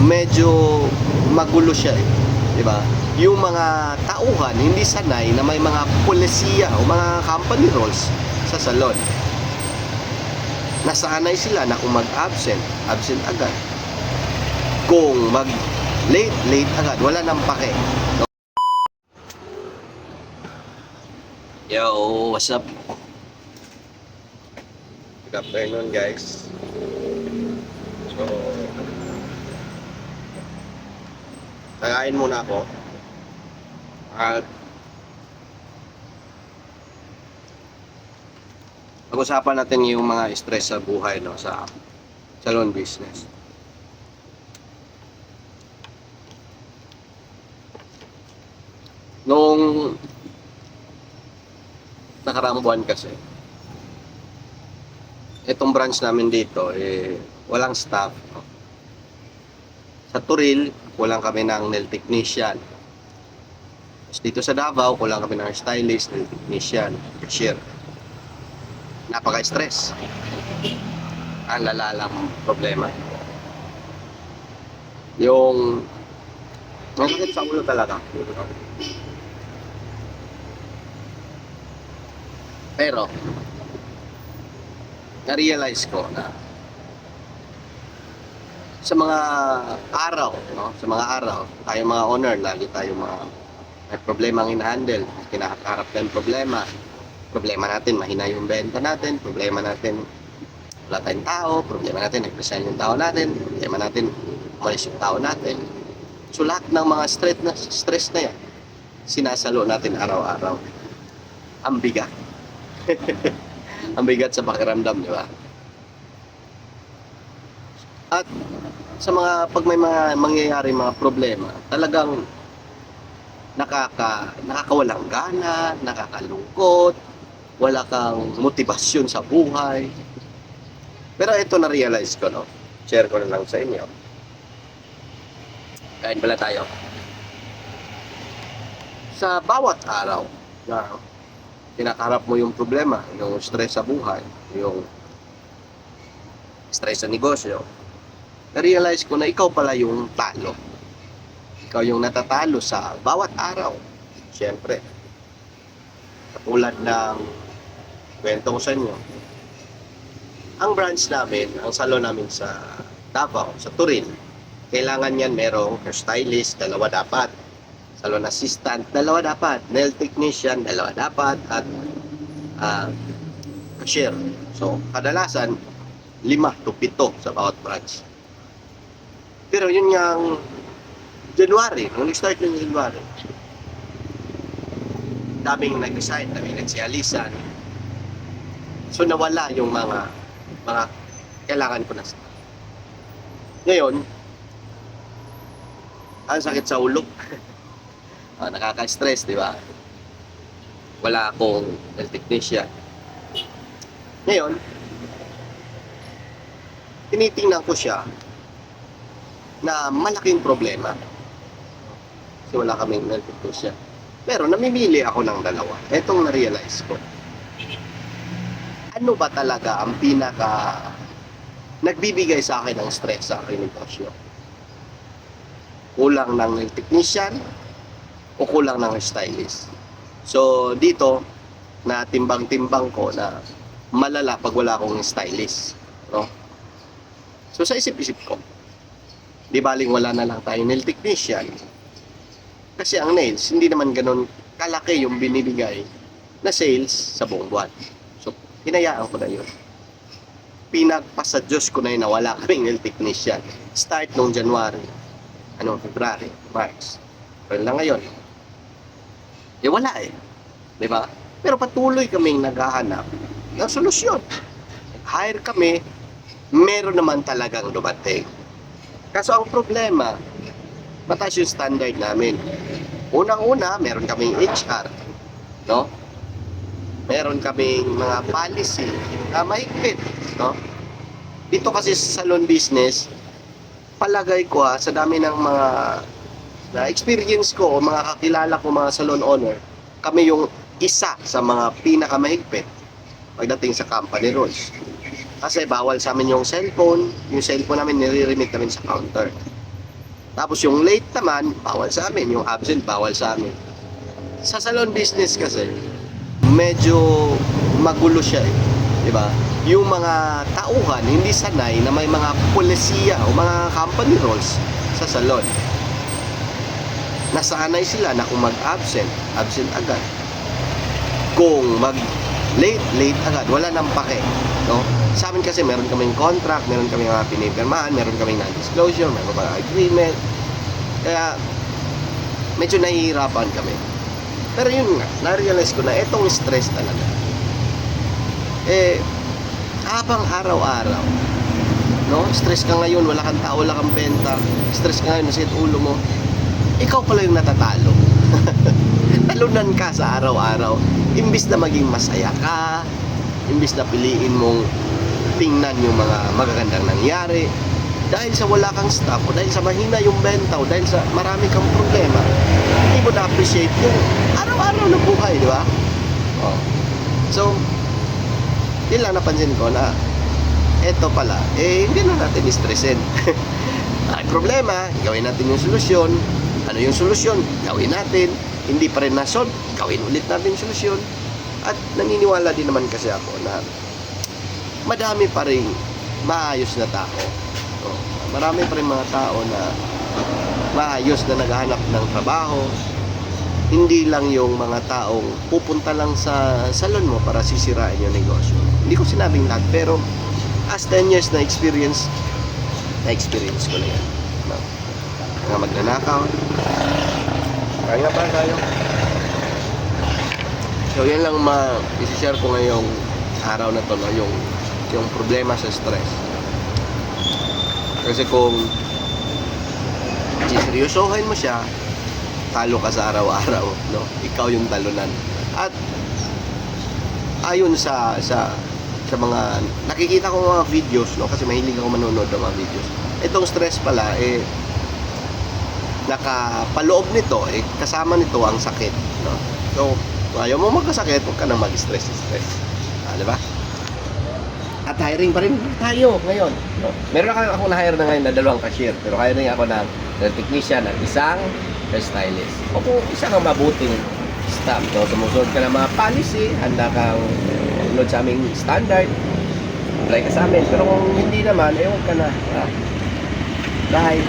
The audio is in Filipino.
medyo magulo siya eh. Di ba? Yung mga tauhan hindi sanay na may mga polisiya o mga company rules sa salon. Nasanay sila na kung mag-absent, absent agad. Kung mag-late, late agad. Wala nang pake. No? Yo, what's up? Good afternoon, guys. So, kakain muna ako. At pag-usapan natin yung mga stress sa buhay, no, sa salon business. Nung nakaraang buwan kasi, itong branch namin dito, walang staff. No? Sa Turil, kulang kami ng nail technician. Tapos dito sa Davao, kulang kami ng stylist, nail technician, cashier. Napaka-stress. Ang lalalang problema. Yung masakit sa ulo talaga. Pero na-realize ko na sa mga araw, no? Sa mga araw, tayo mga owner, lagi tayo mga may problema ang in-handle, kinakaharap ng problema. Problema natin, mahina yung benta natin. Problema natin, wala tayong tao. Problema natin, nag-resign yung tao natin. Problema natin, umalis yung tao natin. So lahat ng mga stress na yan, sinasalo natin araw-araw. Ang bigat. Ang bigat sa pakiramdam, di ba? At sa mga, pag may mga mangyayari mga problema, talagang nakakawalang gana, nakakalungkot, wala kang motibasyon sa buhay. Pero ito na-realize ko, no? Share ko na lang sa inyo. Kain pala tayo. Sa bawat araw na kinakaharap mo yung problema, yung stress sa buhay, yung stress sa negosyo, na-realize ko na ikaw pala yung talo. Ikaw yung natatalo sa bawat araw. Siyempre, katulad ng kwento ko sa inyo, ang branch namin, ang salon namin sa Davao, sa Turin, kailangan yan merong hairstylist, 2 dapat. Salon assistant, 2 dapat. Nail technician, 2 dapat. At cashier. So, kadalasan, 5 to 7 sa bawat branch. Pero yun yung January, nung nag-start yung January, daming nag-resign, daming nagsialisan. So nawala yung mga kailangan ko na sa. Ngayon, ang sakit sa ulo. Nakaka-stress, di ba? Wala akong nail technician. Ngayon, tinitingnan ko siya na malaking problema. Kasi wala kaming nail technician. Pero namimili ako ng 2. Etong na-realize ko. Ano ba talaga ang pinaka nagbibigay sa akin ng stress sa aking negosyo? Kulang ng nail technician o kulang ng stylist? So dito, natimbang-timbang ko na malala pag wala akong stylist, no? So sa isip-isip ko, di baling wala na lang tayong nail technician. Kasi ang nails, hindi naman ganun kalaki yung binibigay na sales sa buong buwan. So, hinayaan ko na yun. Pinagpasa Diyos ko na yun na wala kaming nail technician. Start nung January, February, March. Pero lang ngayon, wala eh. Diba? Pero patuloy kaming naghahanap ng solusyon. Hire kami, meron naman talagang dumating. Kaso ang problema, mataas yung standard namin. Unang-una, meron kaming HR, no? Meron kaming mga policy na mahigpit, no? Dito kasi sa salon business, palagay ko sa dami ng mga na experience ko o mga kakilala ko mga salon owner, kami yung isa sa mga pinakamahigpit pagdating sa company rules. Kasi bawal sa amin yung cellphone namin nire-remit namin sa counter. Tapos yung late naman, bawal sa amin. Yung absent, bawal sa amin. Sa salon business kasi, medyo magulo siya eh. Diba? Yung mga tauhan, hindi sanay na may mga polisiya o mga company rules sa salon. Nasanay sila na kung mag-absent, absent agad. Kung mag-late, late agad. Wala nang pake. No? Sa amin kasi meron kaming contract, meron kaming mga pinipirmahan, meron kaming non-disclosure, meron mga agreement. Kaya, medyo nahihirapan kami. Pero yun nga, na-realize ko na itong stress talaga. Habang araw-araw, no? Stress ka ngayon, wala kang tao, wala kang benta. Stress ka ngayon, nasakit ulo mo. Ikaw pala yung natatalo. Talunan ka sa araw-araw. Imbis na maging masaya ka, imbis na piliin mong tingnan yung mga magagandang nangyari, dahil sa wala kang staff, o dahil sa mahina yung benta, o dahil sa marami kang problema, hindi mo na-appreciate yung araw-araw na buhay, di ba? Oh. So, yun lang napansin ko na eto pala, hindi na natin stressin. Ay problema, gawin natin yung solusyon. Ano yung solusyon? Gawin natin. Hindi pa rin na-solve, gawin ulit natin yung solusyon. At naniniwala din naman kasi ako na madami pa rin maayos na tao. Marami pa rin mga tao na maayos na naghahanap ng trabaho. Hindi lang yung mga taong pupunta lang sa salon mo para sisirain yung negosyo. Hindi ko sinabing lahat, pero as 10 years na experience ko na yan. Mga magnanakaw. Kaya nga pa tayo. So yan lang i-share ko ngayong araw na to, no? yung problema sa stress. Kasi kung siseryosohin mo siya, talo ka sa araw-araw, no? Ikaw yung talunan. At ayon sa mga nakikita ko mga videos, no? Kasi mahilig ako manonood ng mga videos. Itong stress pala nakapaloob nito, kasama nito ang sakit, no? So, kung ayaw mo magkasakit, huwag ka na mag-stress. Di ba? At hiring pa rin tayo ngayon, no? Meron ako na-hire na ngayon na 2 cashier, pero hiring ako ng technician at isang hairstylist. O kung isang mabuting staff, no? Sumusunod ka ng mga policy, handa kang unod sa aming standard, apply ka sa amin. Pero kung hindi naman, huwag ka na. Dahil